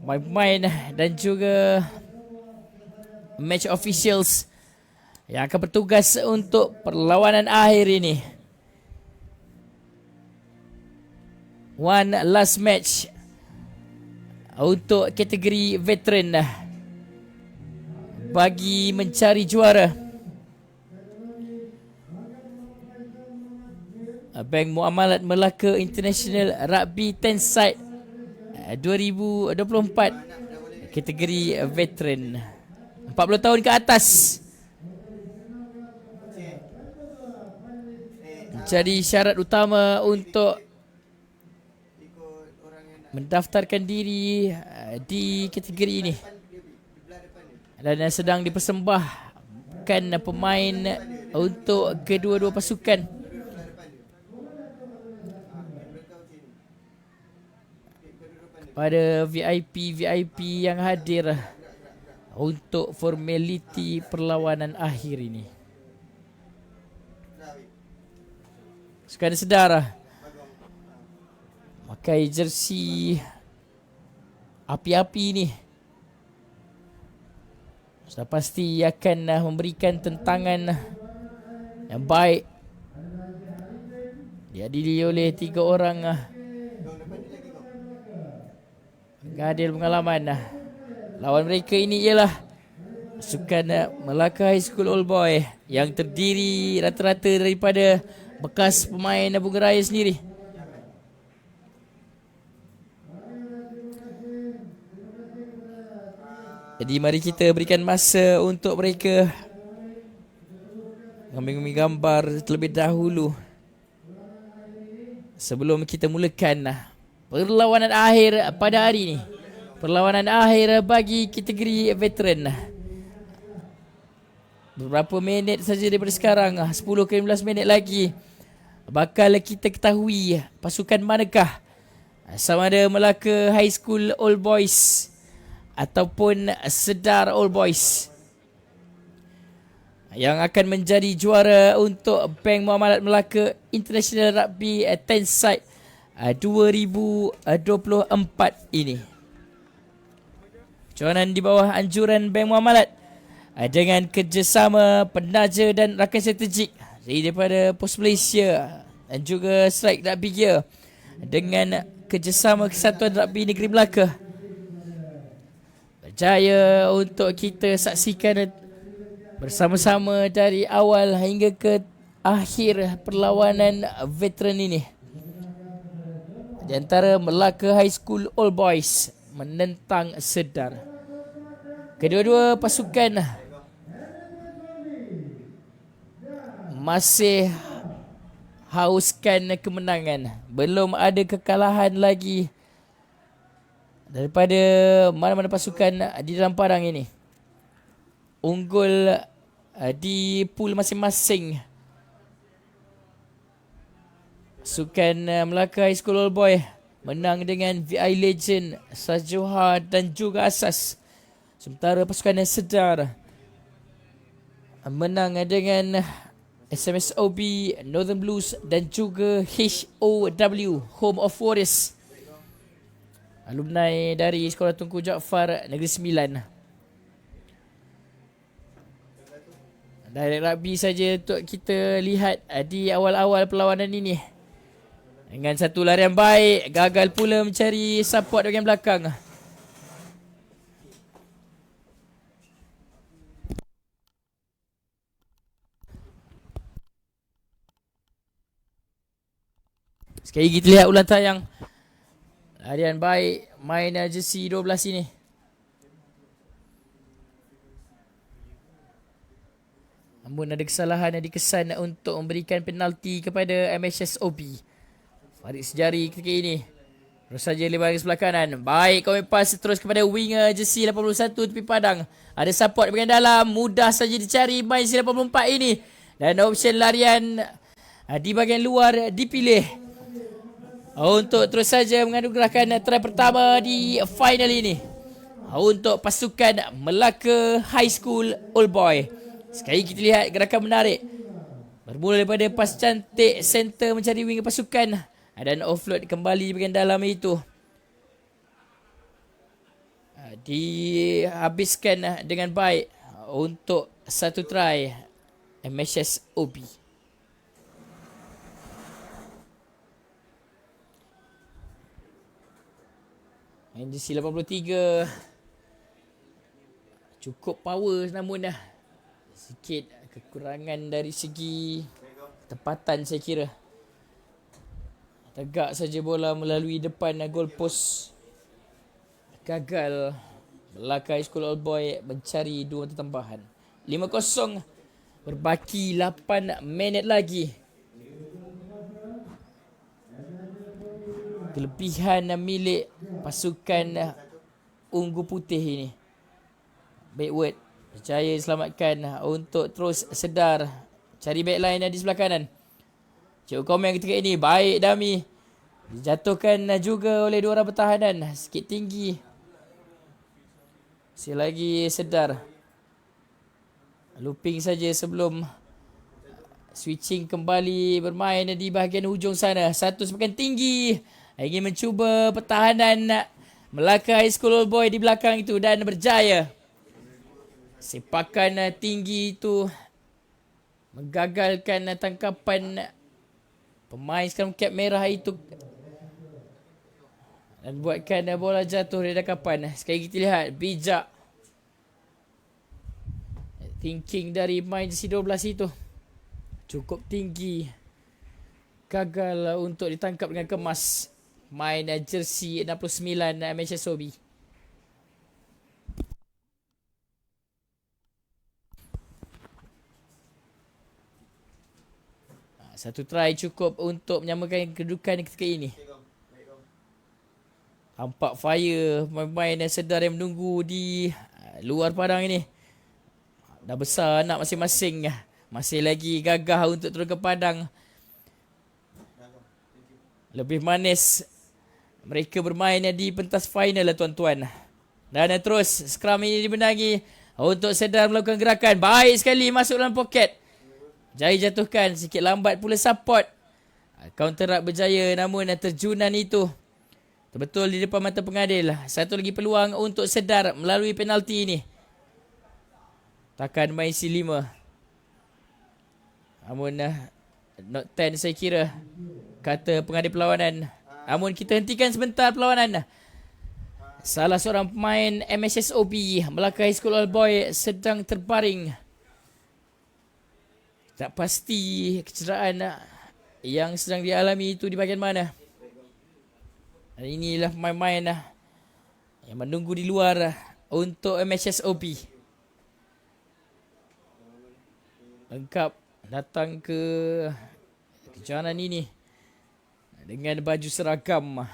pemain dan juga match officials yang akan bertugas untuk perlawanan akhir ini. One last match untuk kategori veteran bagi mencari juara. Bank Muamalat Melaka International Rugby 10 Side 2024 kategori veteran 40 tahun ke atas. Jadi syarat utama untuk mendaftarkan diri di kategori ini dan sedang dipersembahkan pemain untuk kedua-dua pasukan. Kepada VIP yang hadir untuk formaliti perlawanan akhir ini. Sekadar sedar pakai jersey api-api ni sudah pasti akan memberikan tentangan yang baik. Dihadiri oleh 3 orang gadil pengalaman. Lawan mereka ini ialah pasukan Melaka High School Old Boy yang terdiri rata-rata daripada bekas pemain Bunga Raya sendiri. Jadi mari kita berikan masa untuk mereka mengambil gambar terlebih dahulu sebelum kita mulakan perlawanan akhir pada hari ini. Perlawanan akhir bagi kategori veteran. Beberapa minit saja daripada sekarang, 10 ke 15 minit lagi, bakal kita ketahui pasukan manakah, sama ada Melaka High School Old Boys ataupun Sedar Old Boys, yang akan menjadi juara untuk Bank Muamalat Melaka International Rugby 10 Side 2024 ini. Perjuangan di bawah anjuran Bank Muamalat dengan kerjasama penaja dan rakan strategik daripada Pos Malaysia dan juga Strike Rugby Gear dengan kerjasama Kesatuan Rugby Negeri Melaka berjaya untuk kita saksikan bersama-sama dari awal hingga ke akhir perlawanan veteran ini. Di antara Melaka High School Old Boys menentang Sedar. Kedua-dua pasukan masih hauskan kemenangan. Belum ada kekalahan lagi daripada mana-mana pasukan di dalam padang ini. Unggul di pool masing-masing. Pasukan Melaka High School Old Boy menang dengan VI Legend, Sajoha dan juga Asas. Sementara pasukan Sedar menang dengan SMSOB, Northern Blues dan juga HOW, Home of Warriors, alumni dari Sekolah Tunku Jaafar Negeri Sembilan. Direct rugby saja untuk kita lihat di awal-awal perlawanan ini. Dengan satu larian baik, gagal pula mencari support bahagian belakang. Sekali lagi kita lihat ulang tayang. Larian baik main jersey 12 ini. Namun ada kesalahan yang dikesan untuk memberikan penalti kepada MHSOB. Farid Sejari ketika ini terus saja lebar ke sebelah kanan. Baik, kami pass terus kepada winger jersey 81 tepi padang. Ada support di bahagian dalam, mudah saja dicari main jersey 84 ini. Dan option larian di bahagian luar dipilih untuk terus saja menganugerahkan try pertama di final ini untuk pasukan Melaka High School Old Boy. Sekali kita lihat gerakan menarik. Bermula daripada pas cantik center mencari winger pasukan dan offload kembali di bahagian dalam itu. dihabiskan dengan baik untuk satu try MHS OB. NGC 83 cukup power, namun dah sikit kekurangan dari segi tempatan saya kira. Tegak saja bola melalui depan goal post. Gagal Melaka High School Old Boy mencari 2 mata tambahan. 5-0. Berbaki 8 minit lagi. Kelebihan milik pasukan Ungu Putih ini. Backward berjaya selamatkan untuk terus sedar. Cari backline di sebelah kanan. Cikgu komen ketika ini baik Dami. Dijatuhkan juga oleh 2 orang pertahanan. Sikit tinggi. Masih lagi sedar. Looping saja sebelum switching kembali bermain di bahagian hujung sana. Satu semakin tinggi. Ingin mencuba pertahanan Melaka High School Old Boy di belakang itu dan berjaya. Sepakan tinggi itu menggagalkan tangkapan pemain sekarang cap merah itu dan buatkan bola jatuh dari tangkapan. Sekali kita lihat bijak thinking dari main C12 itu. Cukup tinggi. Gagal untuk ditangkap dengan kemas main jersey 69 Manchester Sobi. Satu try cukup untuk menyamakan kedudukan ketika ini. Tampak fire pemain yang sedar yang menunggu di luar padang ini. Dah besar anak masing-masing. Masih lagi gagah untuk turun ke padang. Lebih manis mereka bermain di pentas final lah tuan-tuan. Dan terus scrum ini dibenangi untuk sedar melakukan gerakan. Baik sekali masuk dalam poket. Jaya jatuhkan, sikit lambat pula support. Counter up berjaya, namun terjunan itu betul-betul di depan mata pengadil. Satu lagi peluang untuk sedar melalui penalti ini. Takkan main C5. Namun not 10 saya kira, kata pengadil perlawanan. Namun kita hentikan sebentar perlawanan. Salah seorang pemain MHSOB Melaka High School Old Boy sedang terbaring. Tak pasti kecederaan yang sedang dialami itu di bahagian mana. Dan inilah pemain-pemain yang menunggu di luar untuk MHSOB. Lengkap datang ke kejohanan ini dengan baju seragam.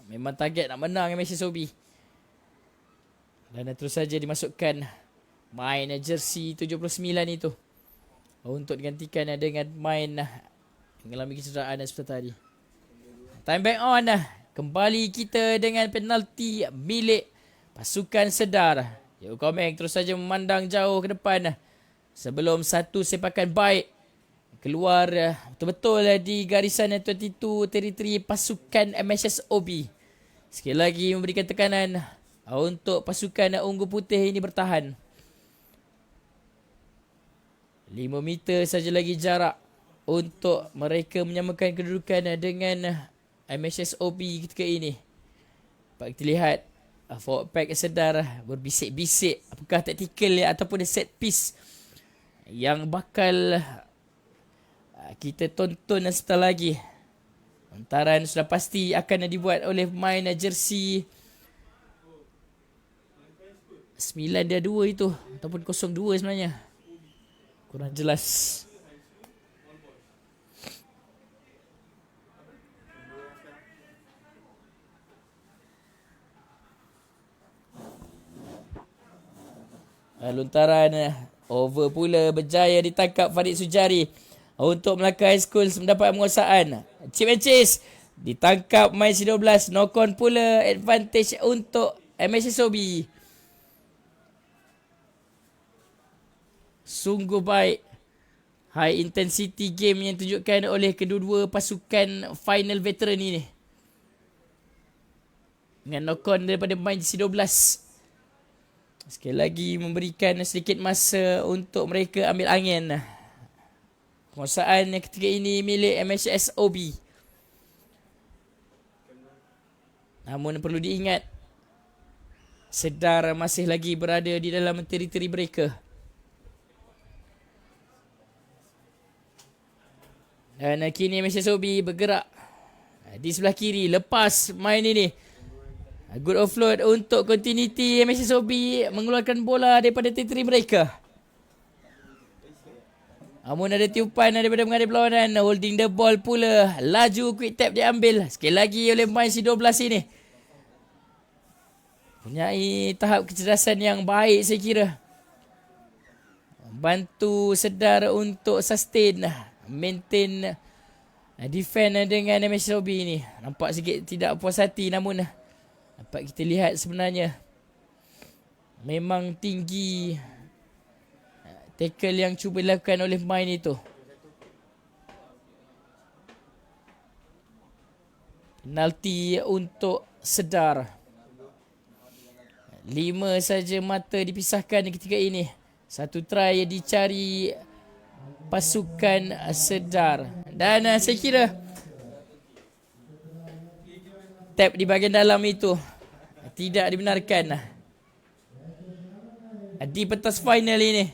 Memang target nak menang MHSOB. Dan terus saja dimasukkan main jersey 79 itu untuk digantikan dengan main mengalami kecederaan seperti tadi. Time back on. Kembali kita dengan penalti milik pasukan sedar. Yo Komeng terus saja memandang jauh ke depan sebelum satu sepakan baik keluar betul-betul di garisan 22 teritori pasukan MHSOB. Sekali lagi memberikan tekanan untuk pasukan Ungu Putih ini bertahan. 5 meter saja lagi jarak untuk mereka menyamakan kedudukan dengan MHSOB ketika ini. Dapat kita lihat forward pack sedar berbisik-bisik apakah taktikal ataupun set piece yang bakal kita tonton sebentar lagi. Hantaran sudah pasti akan dibuat oleh pemain jersey 9 dia 2 itu ataupun 02 sebenarnya. Kurang jelas. Lontaran over pula berjaya ditangkap Farid Sujari untuk Melaka High School mendapat penguasaan. Chip and chase ditangkap main C12. Knock on pula advantage untuk MHSOB. Sungguh baik high intensity game yang ditunjukkan oleh kedua-dua pasukan final veteran ini. Dengan knock on daripada main C12. Sekali lagi memberikan sedikit masa untuk mereka ambil angin. Penguasaan ketika ini milik MHS OB. Namun perlu diingat, Sedar masih lagi berada di dalam teritori mereka. Dan kini MHS OB bergerak di sebelah kiri. Lepas main ini, good offload untuk continuity. MHS OB mengeluarkan bola daripada teritori mereka. Namun ada tiupan daripada menghadap berlawanan. Holding the ball pula. Laju quick tap diambil sekali lagi oleh pemain C12 ini. Punyai tahap kecerdasan yang baik saya kira. Bantu Sedar untuk sustain, maintain, defend dengan MHS OB ni. Nampak sikit tidak puas hati, namun dapat kita lihat sebenarnya memang tinggi tackle yang cuba dilakukan oleh pemain itu. Penalti untuk Sedar. 5 saja mata dipisahkan ketika ini. Satu try dicari pasukan Sedar. Dan saya kira tap di bahagian dalam itu tidak dibenarkan. Di pentas final ini,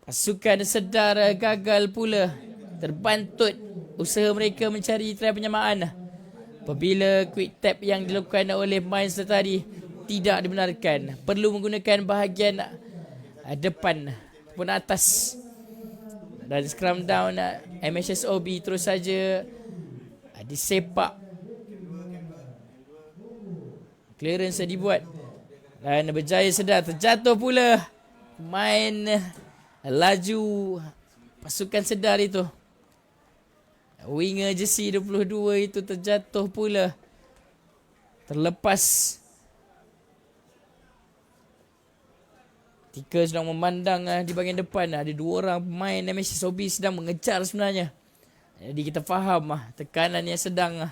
pasukan Sedar gagal pula. Terbantut usaha mereka mencari try penyamaan apabila quick tap yang dilakukan oleh pemain tadi tidak dibenarkan. Perlu menggunakan bahagian depan ataupun atas. Dan scrum down MHS OB terus saja disepak. Clearance dibuat dan berjaya Sedar. Terjatuh pula main laju pasukan Sedar itu. Winger jersey 22 itu terjatuh pula. Terlepas. Ketika sedang memandang di bahagian depan, ada 2 orang pemain MHS OB sedang mengejar sebenarnya. Jadi kita faham tekanan yang sedang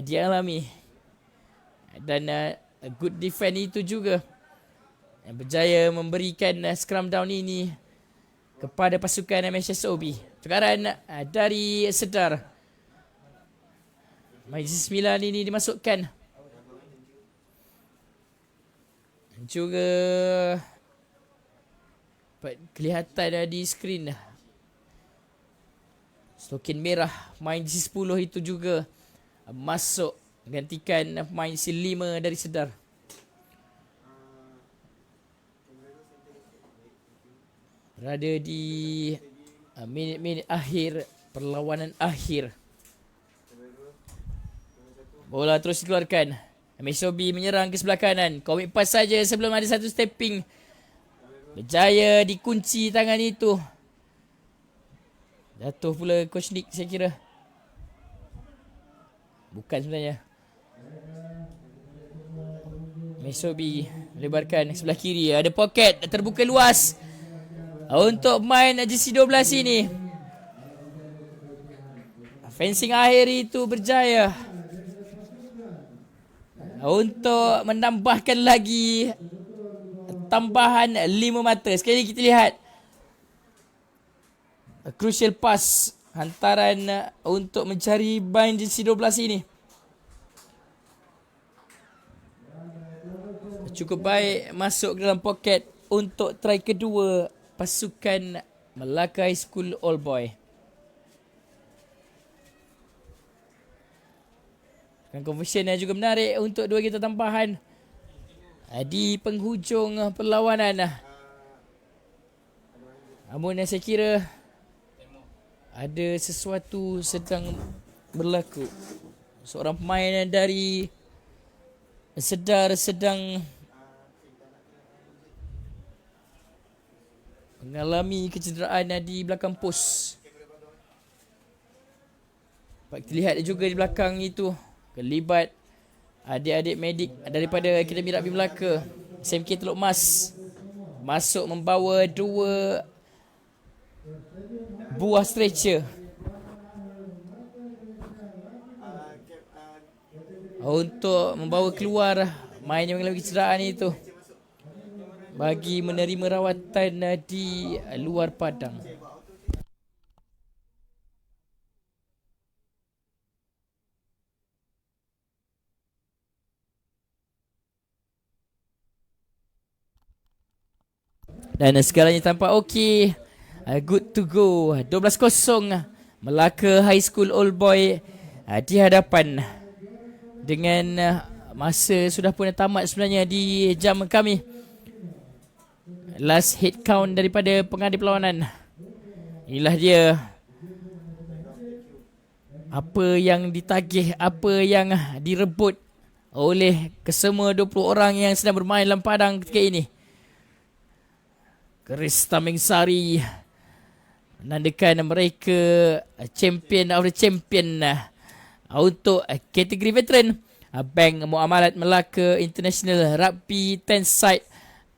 dialami. Dan good defense itu juga yang berjaya memberikan scrum down ini kepada pasukan MHS OB. Tekanan dari Sedar. Majlis 9 ini dimasukkan. Juga kelihatan di skrin. Stokin merah main C10 itu juga masuk gantikan pemain C5 dari Sedar. Berada di minit-minit akhir perlawanan akhir. Bola terus dikeluarkan. MHS OB menyerang ke sebelah kanan. Komik pas saja sebelum ada satu stepping. Berjaya dikunci tangan itu. Jatuh pula Coach Nick saya kira. Bukan sebenarnya. MHS OB lebarkan sebelah kiri. Ada poket terbuka luas untuk main jersey 12 ini. Fencing akhir itu berjaya untuk menambahkan lagi tambahan 5 mata. Sekali lagi kita lihat crucial pass hantaran untuk mencari bind jersey 12 ini. Cukup baik masuk ke dalam poket untuk try kedua pasukan Melaka High School All Boy. Dan conversion yang juga menarik untuk 2 kita tambahan di penghujung perlawanan. Namun saya kira ada sesuatu sedang berlaku. Seorang pemain dari Sedar sedang mengalami kecederaan di belakang pos. Dapat kita lihat juga di belakang itu kelibat adik-adik medik daripada Akademi Rugby Melaka SMK Teluk Mas masuk membawa 2 buah stretcher untuk membawa keluar main yang mengalami kecederaan itu. bagi menerima rawatan di luar padang. Dan segalanya tampak okey. Good to go. 12-0 Melaka High School Old Boy di hadapan. Dengan masa sudah pun tamat sebenarnya di jam kami. Last hit count daripada pengadil perlawanan. Inilah dia. Apa yang ditagih, apa yang direbut oleh kesemua 20 orang yang sedang bermain dalam padang ketika ini. Keris Taming Sari menandakan mereka champion of the champion untuk kategori veteran. Bank Muamalat Melaka International Rugby 10 Side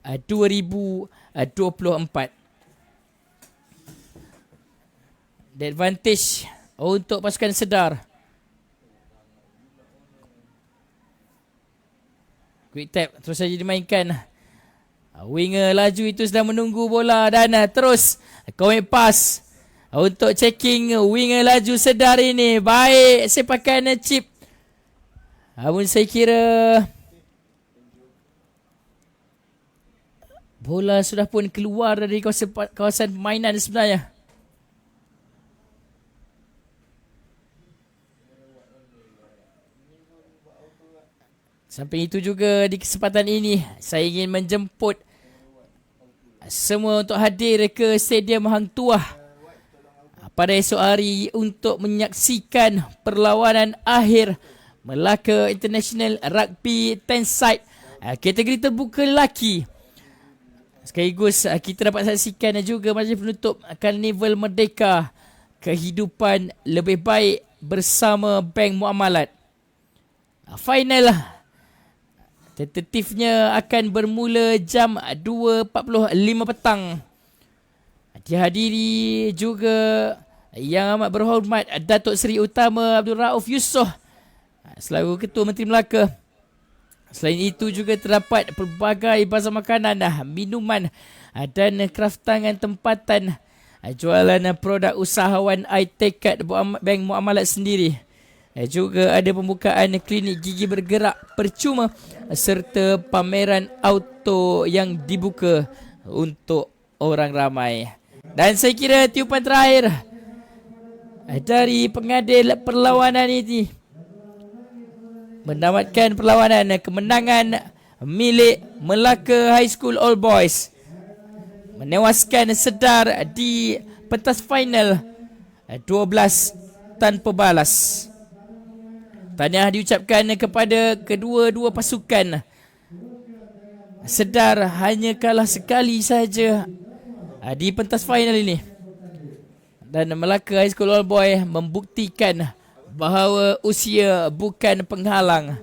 2024. The advantage untuk pasukan Sedar. Quick tap terus saja dimainkan. Winger laju itu sedang menunggu bola dan terus commit pass untuk checking winger laju Sedar ini. Baik sepakan chip. Namun saya kira bola sudah pun keluar dari kawasan permainan sebenarnya. Sampai itu juga di kesempatan ini saya ingin menjemput semua untuk hadir ke Stadium Hang Tuah pada esok hari untuk menyaksikan perlawanan akhir Melaka International Rugby 10 Side kategori terbuka lelaki. Sekaligus kita dapat saksikan juga majlis penutup Karnival Merdeka, kehidupan lebih baik bersama Bank Muamalat. Final tentatifnya akan bermula jam 2.45 petang. Dihadiri juga Yang Amat Berhormat Datuk Seri Utama Abdul Rauf Yusof selaku Ketua Menteri Melaka. Selain itu juga terdapat pelbagai bazar makanan, minuman dan kraftangan tempatan, jualan produk usahawan iTekad Bank Muamalat sendiri. Juga ada pembukaan klinik gigi bergerak percuma serta pameran auto yang dibuka untuk orang ramai. Dan saya kira tiupan terakhir dari pengadil perlawanan ini menamatkan perlawanan kemenangan milik Melaka High School All Boys, menewaskan Sedar di pentas final 12 tanpa balas. Tahniah diucapkan kepada kedua-dua pasukan. Sedar hanya kalah sekali saja di pentas final ini. Dan Melaka High School All Boy membuktikan bahawa usia bukan penghalang.